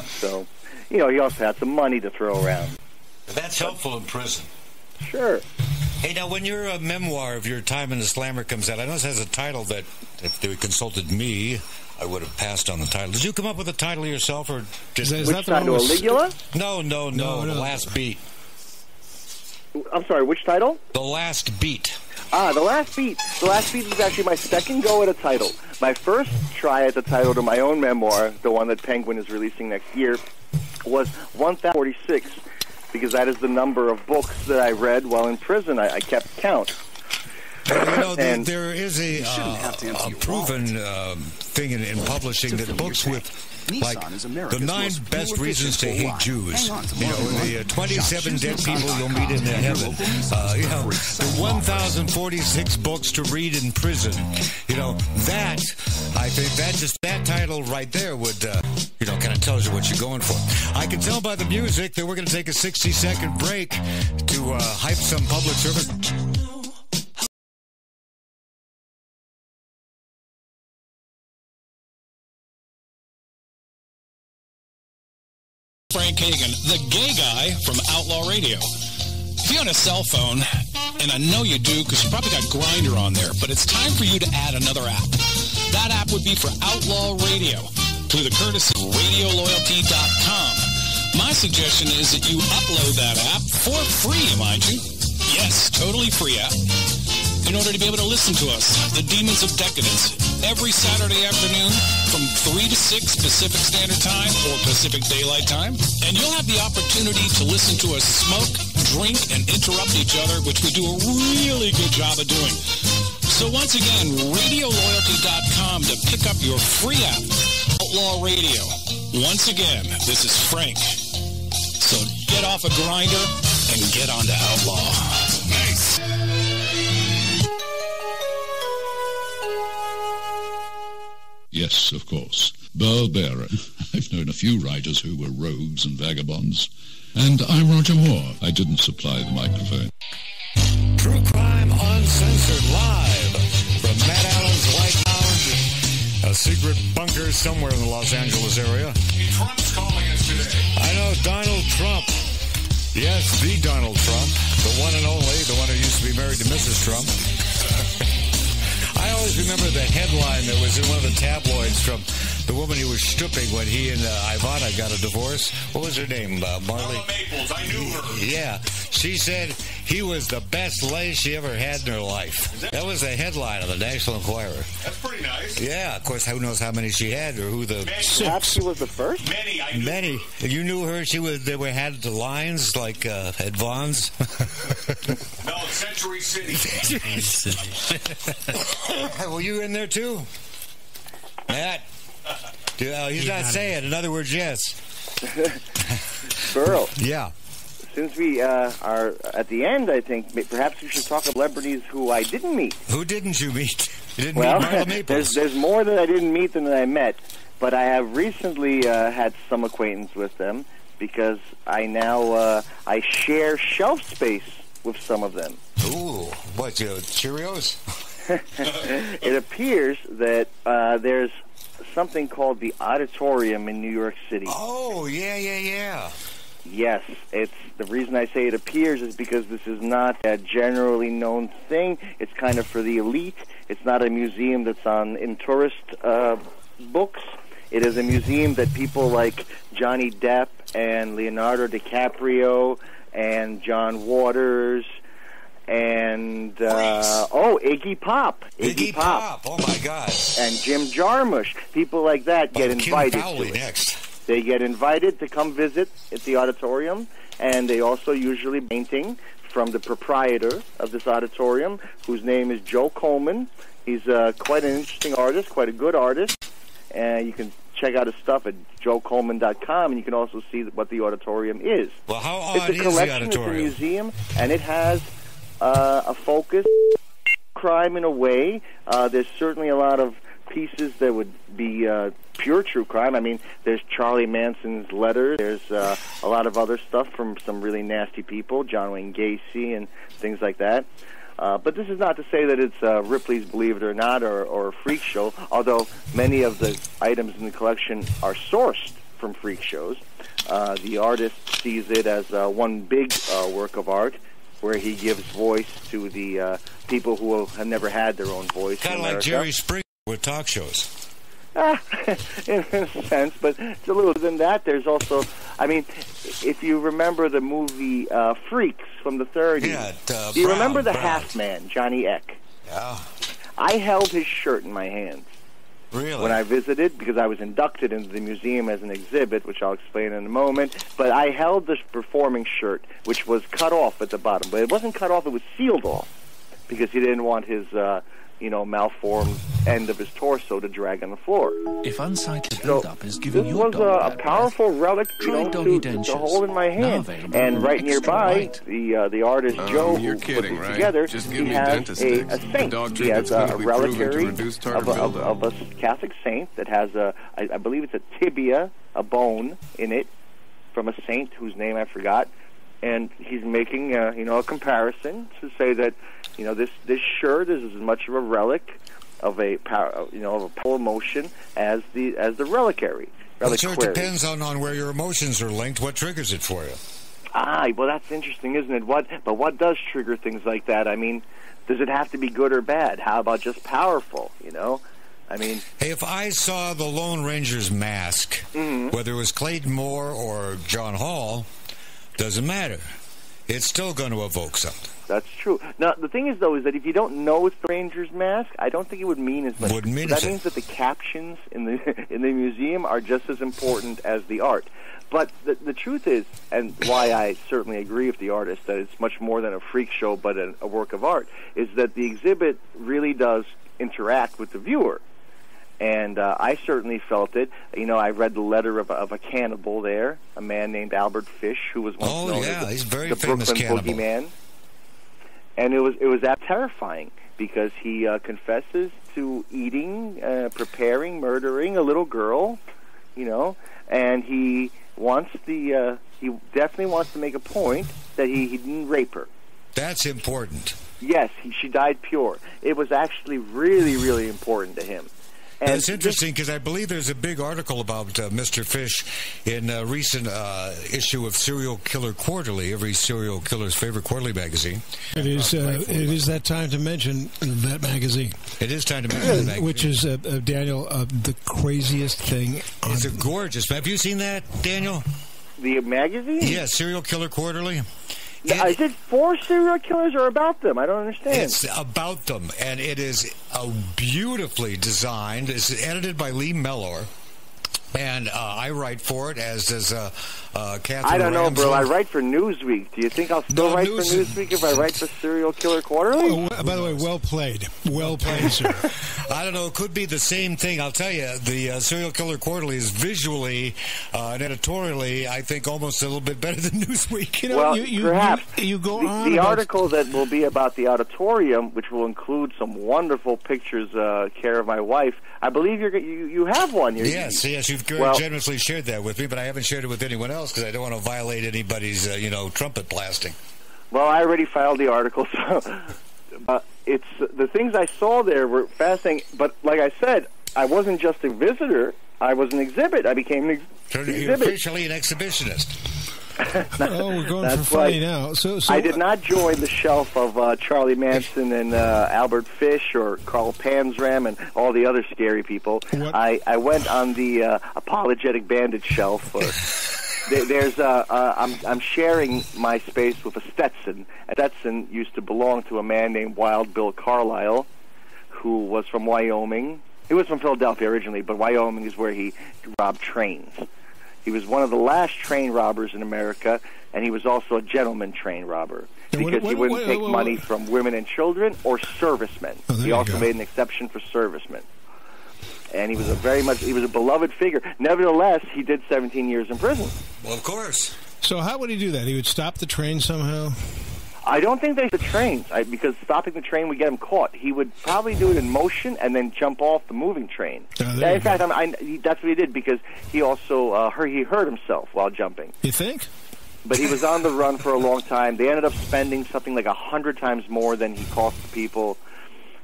So, you know, he also had some money to throw around. That's helpful in prison. Sure. Hey, now, when your memoir of your time in the Slammer comes out, I know this has a title that, if they consulted me, I would have passed on the title. Did you come up with the title yourself, or just... Which title, Aligula? No, The Last Beat. I'm sorry, which title? The Last Beat. The Last Beat. The Last Beat was actually my second go at a title. My first try at the title to my own memoir, the one that Penguin is releasing next year, was 1046, because that is the number of books that I read while in prison. I kept count. Well, you know, there is a proven thing in publishing that books with, like, the 9 best reasons to hate Jews. You know, the 27 dead people you'll meet in heaven. You know, the 1,046 books to read in prison. You know, that, I think that title right there would, you know, kind of tells you what you're going for. I can tell by the music that we're going to take a 60-second break to hype some public service. Frank Hagan, the gay guy from Outlaw Radio. If you own a cell phone, and I know you do because you probably got Grindr on there, but it's time for you to add another app. That app would be for Outlaw Radio, through the courtesy of RadioLoyalty.com. My suggestion is that you upload that app for free, mind you. Yes, totally free app. In order to be able to listen to us, the Demons of Decadence, every Saturday afternoon from 3 to 6 Pacific Standard Time or Pacific Daylight Time. And you'll have the opportunity to listen to us smoke, drink, and interrupt each other, which we do a really good job of doing. So once again, RadioLoyalty.com to pick up your free app, Outlaw Radio. Once again, this is Frank. So get off a Grindr and get on to Outlaw. Nice. Yes, of course. Burl Bearer. I've known a few writers who were rogues and vagabonds. And I'm Roger Moore. I didn't supply the microphone. True Crime Uncensored live from Matt Allen's White Lounge, a secret bunker somewhere in the Los Angeles area. Trump's calling us today. I know, Donald Trump. Yes, the Donald Trump, the one and only, the one who used to be married to Mrs. Trump. I always remember the headline that was in one of the tabloids from the woman he was stooping when he and Ivana got a divorce. What was her name? Marley? Maples. I knew her. Yeah. She said he was the best lay she ever had in her life. That was the headline of the National Enquirer. That's pretty nice. Yeah. Of course, who knows how many she had or who the... Perhaps she was the first? Many. I knew Many. Her. You knew her? They had the lines like at Vaughn's? No, Century City. Were you in there too? Matt? He's not saying. In other words, yes. Burl. Yeah. Since we are at the end, I think perhaps we should talk about celebrities who I didn't meet. Who didn't you meet? You didn't meet Marla Maples. there's more that I didn't meet than that I met, but I have recently had some acquaintance with them because I now I share shelf space with some of them. Ooh, what, Cheerios? It appears that there's something called the Auditorium in New York City. Oh, yeah. Yes, it's the reason I say it appears is because this is not a generally known thing. It's kind of for the elite. It's not a museum that's in tourist books. It is a museum that people like Johnny Depp and Leonardo DiCaprio and John Waters and Iggy Pop. Iggy Pop. Oh my God. And Jim Jarmusch. People like that get invited Kim Fowley to it. Next. They get invited to come visit at the auditorium, and they also usually painting from the proprietor of this auditorium, whose name is Joe Coleman. He's quite an interesting artist, quite a good artist, and you can check out his stuff at joecoleman.com, and you can also see what the auditorium is. Well, how odd is the auditorium? It's a museum, and it has a focus crime in a way. There's certainly a lot of pieces that would be pure true crime. I mean, there's Charlie Manson's letters. There's a lot of other stuff from some really nasty people, John Wayne Gacy and things like that. But this is not to say that it's Ripley's Believe It or Not or a freak show, although many of the items in the collection are sourced from freak shows. The artist sees it as one big work of art where he gives voice to the people who have never had their own voice. Kind of like Jerry Springer with talk shows. In a sense, but it's a little than that. There's also, I mean, if you remember the movie Freaks from the 30s, do you remember the half man, Johnny Eck? Yeah. I held his shirt in my hands. Really? When I visited, because I was inducted into the museum as an exhibit, which I'll explain in a moment, but I held this performing shirt, which was cut off at the bottom. But it wasn't cut off, it was sealed off, because he didn't want his malformed end of his torso to drag on the floor. If unsightly build-up is giving this your was dog a powerful relic, to hold in my hand. And right nearby, the artist Joe, who put this together, he has a saint. He has a reliquary of a Catholic saint that has I believe it's a tibia, a bone in it, from a saint whose name I forgot. And he's making a comparison to say that this shirt is as much of a relic of a power emotion as the reliquary. Well, so it depends on where your emotions are linked. What triggers it for you? Well, that's interesting, isn't it? What does trigger things like that? I mean, does it have to be good or bad? How about just powerful? I mean, hey, if I saw the Lone Ranger's mask, whether it was Clayton Moore or John Hall, doesn't matter. It's still going to evoke something. That's true. Now, the thing is, though, is that if you don't know it's the Ranger's mask, I don't think it would mean as much. Wouldn't mean that means that the captions in the museum are just as important as the art. But the truth is, and why I certainly agree with the artist, that it's much more than a freak show but a work of art, is that the exhibit really does interact with the viewer. And I certainly felt it. I read the letter of a cannibal there, a man named Albert Fish, who was once known as the Brooklyn Boogeyman. And it was that terrifying because he confesses to eating, preparing, murdering a little girl, and he definitely wants to make a point that he didn't rape her. That's important. Yes, she died pure. It was actually really, really important to him. And it's interesting because I believe there's a big article about Mr. Fish in a recent issue of Serial Killer Quarterly, every serial killer's favorite quarterly magazine. It is that time to mention that magazine. It is time to mention that magazine. Which is, Daniel, the craziest thing. It's a gorgeous. Have you seen that, Daniel? The magazine? Yeah, Serial Killer Quarterly. Is it for serial killers or about them? I don't understand. It's about them, and it is beautifully designed. It's edited by Lee Mellor, and I write for it, as does Catherine I don't know, Ramsey. bro. I write for Newsweek. Do you think I'll still write for Newsweek if I write for Serial Killer Quarterly? Oh, by the way, well played. Well played, sir. I don't know. It could be the same thing. I'll tell you, the Serial Killer Quarterly is visually and editorially, I think, almost a little bit better than Newsweek. Perhaps. You go on. The article that will be about the auditorium, which will include some wonderful pictures, care of my wife, I believe you have one. Yes, you've generously shared that with me, but I haven't shared it with anyone else because I don't want to violate anybody's, trumpet blasting. Well, I already filed the article, so it's the things I saw there were fascinating. But like I said, I wasn't just a visitor; I was an exhibit. I became an exhibit. You're officially an exhibitionist. We're going for funny now. So I did not join the shelf of Charlie Manson and Albert Fish or Carl Panzram and all the other scary people. I went on the apologetic bandit shelf. I'm sharing my space with a Stetson. Stetson used to belong to a man named Wild Bill Carlisle, who was from Wyoming. He was from Philadelphia originally, but Wyoming is where he robbed trains. He was one of the last train robbers in America, and he was also a gentleman train robber because he wouldn't take money from women and children or servicemen. He also made an exception for servicemen. and he was a beloved figure. Nevertheless, he did 17 years in prison. Well, of course. So how would he do that? He would stop the train somehow? I don't think they the trains, because stopping the train would get him caught. He would probably do it in motion and then jump off the moving train. In fact, that's what he did, because he also hurt himself while jumping. You think? But he was on the run for a long time. They ended up spending something like 100 times more than he cost the people,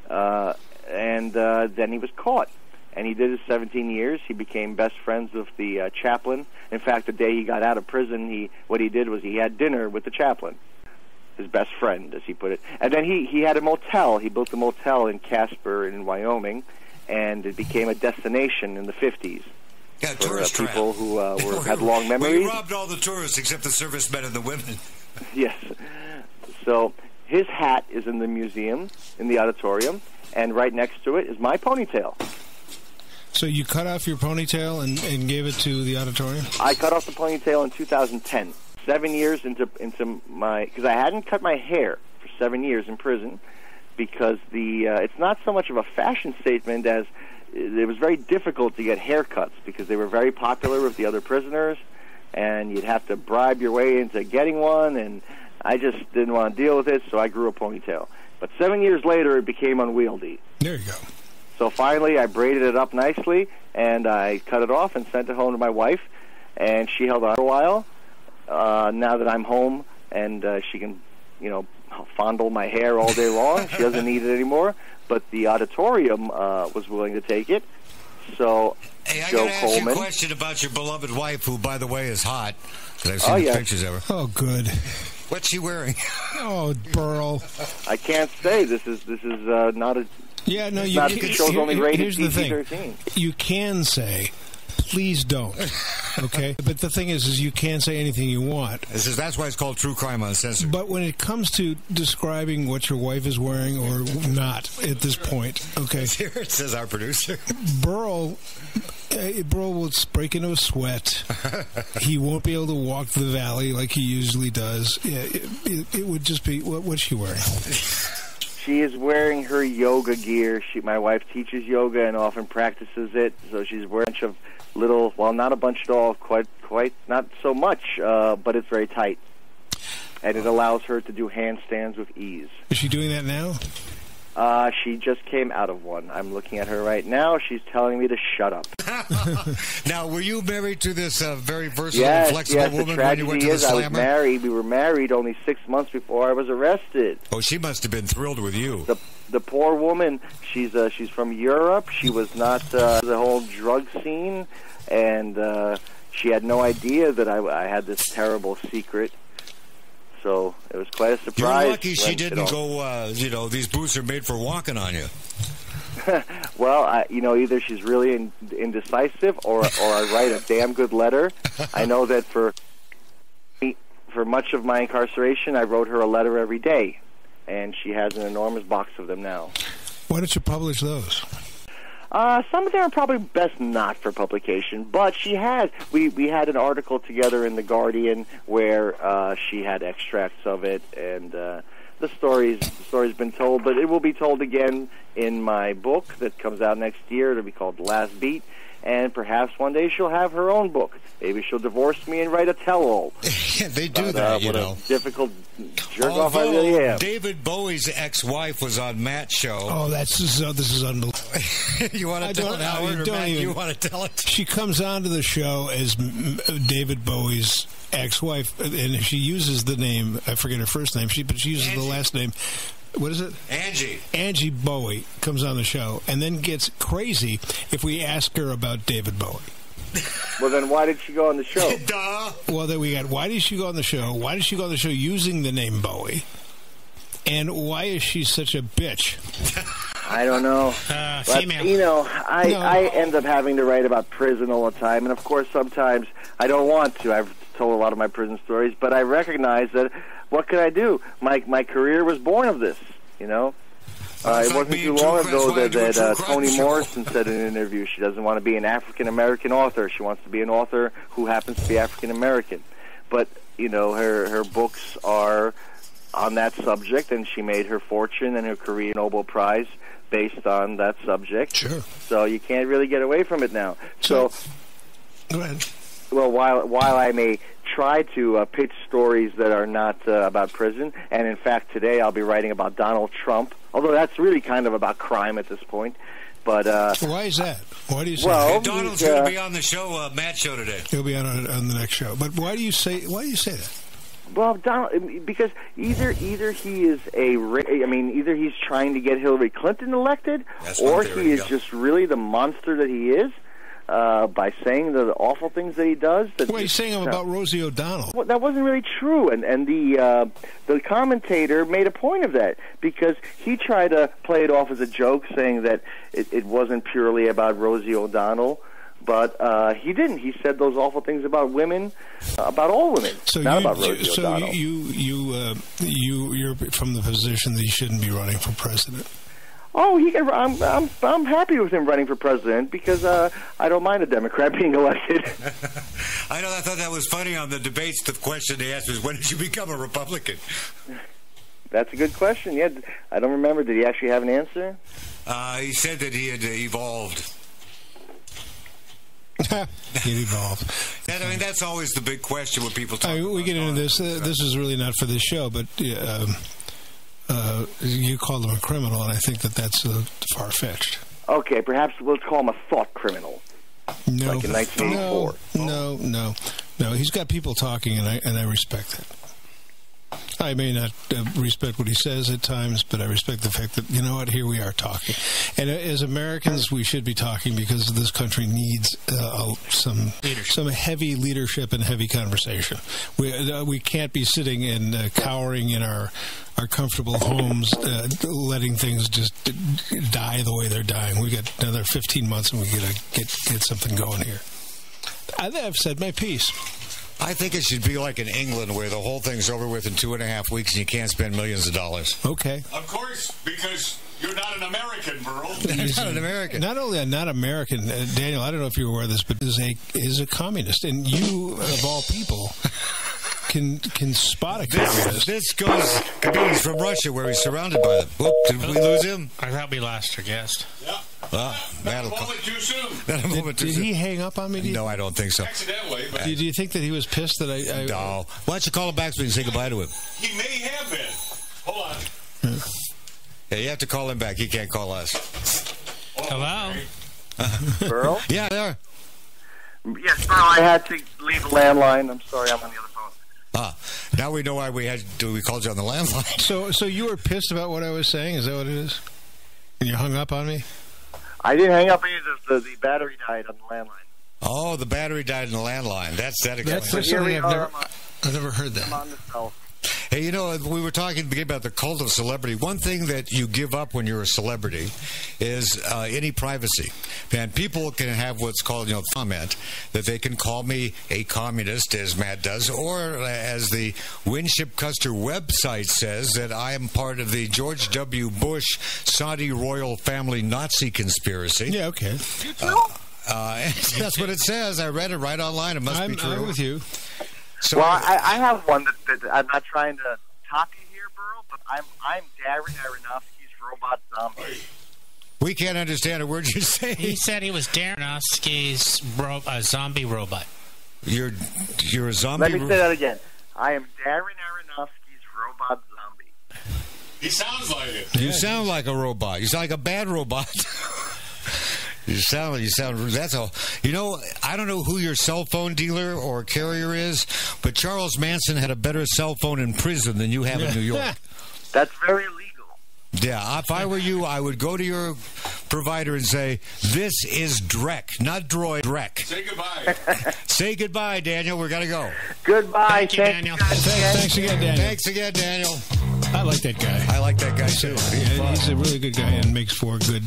and then he was caught. And he did his 17 years. He became best friends with the chaplain. In fact, the day he got out of prison, what he did was he had dinner with the chaplain, his best friend, as he put it. And then he had a motel. He built a motel in Casper in Wyoming, and it became a destination in the 50s. Yeah, for tourist people who had long memories. We robbed all the tourists except the servicemen and the women. Yes. So his hat is in the museum, in the auditorium, and right next to it is my ponytail. So you cut off your ponytail and gave it to the auditorium? I cut off the ponytail in 2010. 7 years into my... Because I hadn't cut my hair for 7 years in prison, because it's not so much of a fashion statement as... It was very difficult to get haircuts because they were very popular with the other prisoners, and you'd have to bribe your way into getting one, and I just didn't want to deal with it, so I grew a ponytail. But 7 years later, it became unwieldy. There you go. So finally, I braided it up nicely, and I cut it off and sent it home to my wife, and she held on for a while. Now that I'm home, and she can, fondle my hair all day long, she doesn't need it anymore. But the auditorium was willing to take it. So, hey, I Joe gotta Coleman. ask you a question about your beloved wife, who, by the way, is hot. Because I've seen the pictures of her. Oh, good. What's she wearing? Oh, Burl. I can't say. This is not a. Yeah, no. Here's the thing. You can say, please don't. Okay, but the thing is you can't say anything you want. That's why it's called True Crime Uncensored. But when it comes to describing what your wife is wearing or not at this point, okay. Here it says our producer. Burl will break into a sweat. He won't be able to walk the valley like he usually does. It would just be, what's she wearing? She is wearing her yoga gear. My wife teaches yoga and often practices it, so she's wearing a bunch of little, well, not a bunch at all, quite not so much, but it's very tight. And it allows her to do handstands with ease. Is she doing that now? She just came out of one. I'm looking at her right now. She's telling me to shut up. Now, were you married to this very versatile and flexible woman when you went to the Slammer? I was married. We were married only 6 months before I was arrested. Oh, she must have been thrilled with you. The poor woman, she's from Europe. She was not the whole drug scene, and she had no idea that I had this terrible secret. So it was quite a surprise. You're lucky she didn't go, these boots are made for walking on you. Well, either she's really indecisive or I write a damn good letter. I know that for much of my incarceration, I wrote her a letter every day, and she has an enormous box of them now. Why don't you publish those? Some of them are probably best not for publication, but she has. We had an article together in The Guardian where she had extracts of it, and the story's been told, but it will be told again in my book that comes out next year. It'll be called The Last Beat, and perhaps one day she'll have her own book. Maybe she'll divorce me and write a tell-all. Yeah, they do that, what a difficult jerk-off I really am. David Bowie's ex-wife was on Matt's show. Oh, this is unbelievable. You want to tell it, Howard, or Matt, you want to tell it? She comes onto the show as David Bowie's ex-wife, and she uses the name, I forget her first name, but she uses the last name. What is it? Angie Bowie comes on the show and then gets crazy if we ask her about David Bowie. Well, then why did she go on the show? Duh. Well, then we got, why did she go on the show? Why did she go on the show using the name Bowie? And why is she such a bitch? I don't know. Female. I end up having to write about prison all the time, and of course sometimes I don't want to. I've told a lot of my prison stories, but I recognize that what can I do? My career was born of this, it wasn't too long ago that Toni Morrison said in an interview she doesn't want to be an African-American author. She wants to be an author who happens to be African-American. But, her books are on that subject, and she made her fortune and her career Nobel Prize based on that subject. Sure. So you can't really get away from it now. So go ahead. Well, while I may try to pitch stories that are not about prison, and in fact today I'll be writing about Donald Trump, although that's really kind of about crime at this point. But why is that? Why do you say well, that? Donald's going to be on the show, Matt's show today. He'll be on the next show. But why do you say that? Well, Donald, because either he is either he's trying to get Hillary Clinton elected, or he is just really the monster that he is. By saying the awful things that he does. Well, he's saying about Rosie O'Donnell. Well, that wasn't really true, and the commentator made a point of that because he tried to play it off as a joke, saying that it wasn't purely about Rosie O'Donnell, but he didn't. He said those awful things about women, about all women, not about Rosie O'Donnell. So you're from the position that he shouldn't be running for president. Oh, he can. I'm happy with him running for president because I don't mind a Democrat being elected. I know. I thought that was funny on the debates. The question they asked was, "When did you become a Republican?" That's a good question. Yeah, I don't remember. Did he actually have an answer? He said that he had evolved. He evolved. That's always the big question when people talk. We get into this. This is really not for this show, but. You called him a criminal, and I think that's far-fetched. Okay, perhaps let's call him a thought criminal. No, like in 1984. No. He's got people talking, and I respect that. I may not respect what he says at times, but I respect the fact that, you know what, here we are talking. And as Americans, we should be talking because this country needs some heavy leadership and heavy conversation. We can't be sitting and cowering in our comfortable homes, letting things just die the way they're dying. We got another 15 months, and we got to get something going here. I've said my piece. I think it should be like in England where the whole thing's over with in 2.5 weeks and you can't spend millions of dollars. Okay. Of course, because you're not an American, Burl. He's not an American. Not only not American, Daniel, I don't know if you're aware of this, but is a communist. And you, of all people, can spot a communist. This goes, he's from Russia where he's surrounded by them. Whoop, did we lose him? I thought we lost our guest. Yeah. That'll come. Too soon. Did he hang up on me? No, I don't think so. Accidentally. But Do you think that he was pissed that I... No. Why don't you call him back so we can say goodbye to him? He may have been. Hold on. Yeah, you have to call him back. He can't call us. Hello? Burl? Yeah, there. Yes, Burl, I had to leave a landline. I'm sorry, I'm on the other phone. Now we know why we called you on the landline. So you were pissed about what I was saying? Is that what it is? And you hung up on me? I didn't hang up either. The battery died on the landline. Oh, the battery died in the landline. That's something I've never heard that. I'm on the cell. Hey, we were talking about the cult of celebrity. One thing that you give up when you're a celebrity is any privacy. And people can have what's called, comment, that they can call me a communist, as Matt does, or as the Winship Custer website says, that I am part of the George W. Bush Saudi royal family Nazi conspiracy. Yeah, okay. You too? That's what it says. I read it right online. It must be true. I'm with you. So, well, I have one that I'm not trying to top you here, Burl, but I'm Darren Aronofsky's robot zombie. We can't understand a word you're saying. He said he was Darren Aronofsky's zombie robot. You're a zombie. Let me say that again. I am Darren Aronofsky's robot zombie. He sounds like it. You sound like a robot. You sound like a bad robot. You sound, that's all. I don't know who your cell phone dealer or carrier is, but Charles Manson had a better cell phone in prison than you have in New York. That's very legal. Yeah, if I were you, I would go to your provider and say, this is Drek, not Droid, Drek. Say goodbye. Say goodbye, Daniel. We got to go. Goodbye. Thank you, Daniel. Thanks again, Daniel. Thanks again, Daniel. I like that guy. I like that guy, too. He's a really good guy and makes for a good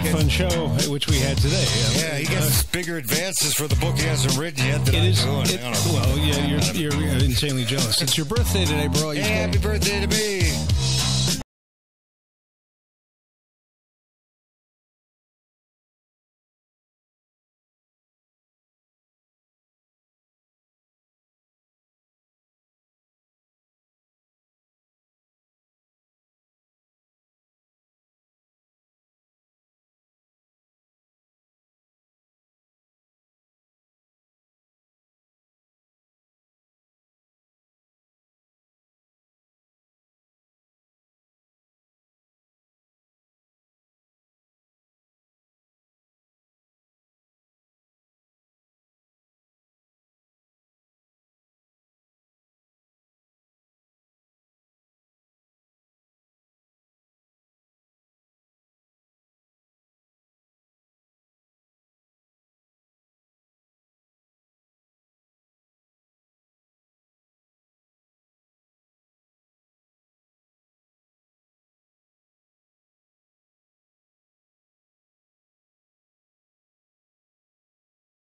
fun show, which we had today. Yeah, he gets bigger advances for the book he hasn't written yet. Well, yeah, you're insanely jealous. It's your birthday today, bro. Hey, happy birthday to me.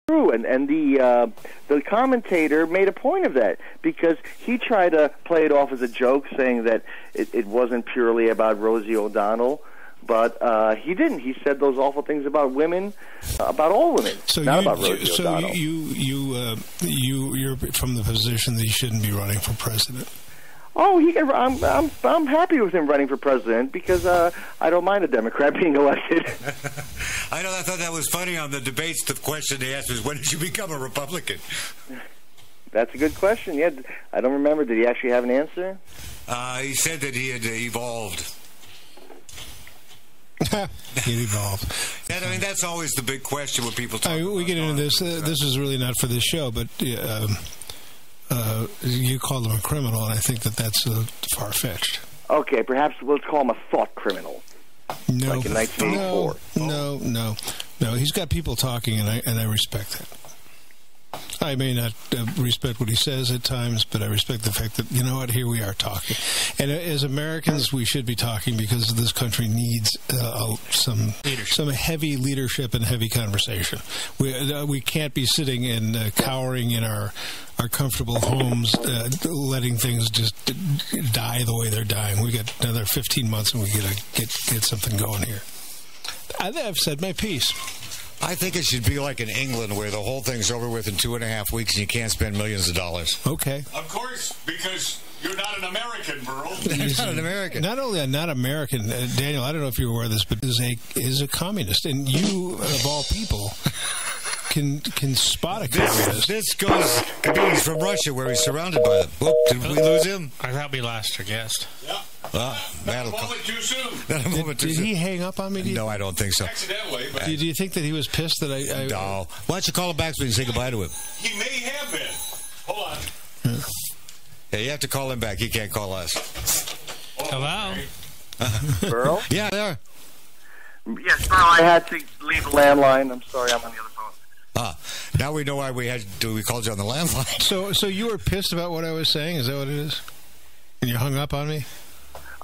true, and the commentator made a point of that because he tried to play it off as a joke, saying that it wasn't purely about Rosie O'Donnell, but he didn't. He said those awful things about women, about all women, not about Rosie O'Donnell. So you're from the position that he shouldn't be running for president. Oh, I'm happy with him running for president because I don't mind a Democrat being elected. I know. I thought that was funny on the debates. The question they asked was, "When did you become a Republican?" That's a good question. Yeah, I don't remember. Did he actually have an answer? He said that he had evolved. He evolved. And I mean, that's always the big question when people talk. We get into this. This is really not for this show, but. You called him a criminal, and I think that's far-fetched. Okay, perhaps let's call him a thought criminal. No, like in 1984. No. He's got people talking, and I respect that. I may not respect what he says at times, but I respect the fact that, you know what, here we are talking. And as Americans, we should be talking because this country needs some heavy leadership and heavy conversation. We can't be sitting and cowering in our comfortable homes, letting things just die the way they're dying. We got another 15 months, and we got to get something going here. I've said my piece. I think it should be like in England, where the whole thing's over with in 2.5 weeks, and you can't spend millions of dollars. Okay. Of course, because you're not an American, Burl. He's not an American. Not only a not American, Daniel, I don't know if you're aware of this, but is a communist, and you, of all people, can spot a communist. This goes. He's from Russia, where he's surrounded by them. Whoop, did we lose him? I thought we lost our guest. Yeah. Not a moment too soon. Did he hang up on me? No, I don't think so. Accidentally. But Do you think that he was pissed that I... No. Why don't you call him back so we can say goodbye to him? He may have been. Hold on. Yeah, you have to call him back. He can't call us. Hello? Burl? Yeah, there. Yes, Burl, I had to leave a landline. I'm sorry, I'm on the other phone. Now we know why we called you on the landline. So you were pissed about what I was saying? Is that what it is? And you hung up on me?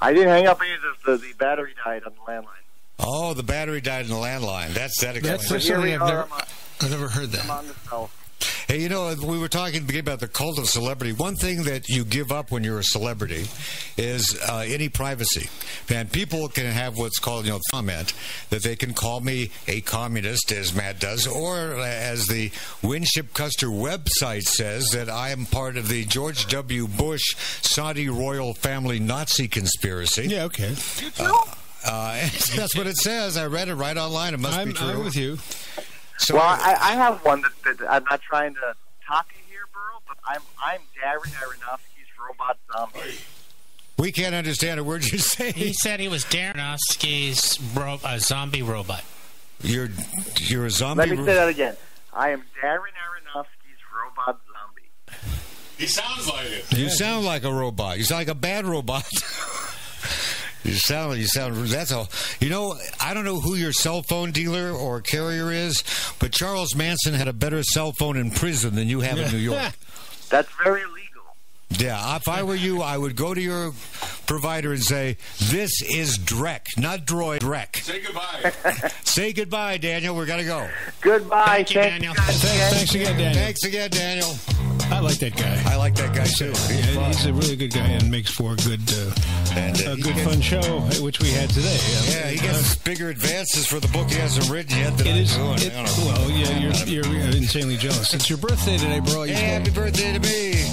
I didn't hang up either. The battery died on the landline. Oh, the battery died in the landline. That's something I've never heard that. I'm on the cell. Hey, you know, we were talking about the cult of celebrity. One thing that you give up when you're a celebrity is any privacy. And people can have what's called, comment, that they can call me a communist, as Matt does, or as the Winship Custer website says, that I am part of the George W. Bush Saudi royal family Nazi conspiracy. Yeah, okay. That's what it says. I read it right online. It must be true. I'm with you. So, well, I have one that I'm not trying to top you here, Burl, but I'm Darren Aronofsky's robot zombie. We can't understand a word you say. He said he was Darren Aronofsky's zombie robot. You're a zombie. Let me say that again. I am Darren Aronofsky's robot zombie. He sounds like it. You sound like a robot. You sound like a bad robot. You sound, that's all. I don't know who your cell phone dealer or carrier is, but Charles Manson had a better cell phone in prison than you have in New York. That's very legal. Yeah, if I were you, I would go to your provider and say, this is Drek, not Droid, Drek. Say goodbye. Say goodbye, Daniel. We're going to go. Goodbye. Thank you, Daniel. Thanks again, Daniel. Thanks again, Daniel. I like that guy. I like that guy, too. He's a really good guy and makes for a good fun show, which we had today. Yeah, he gets bigger advances for the book he hasn't written yet that I'm doing. Well, yeah, you're insanely jealous. It's your birthday today, bro. Hey, happy birthday to me.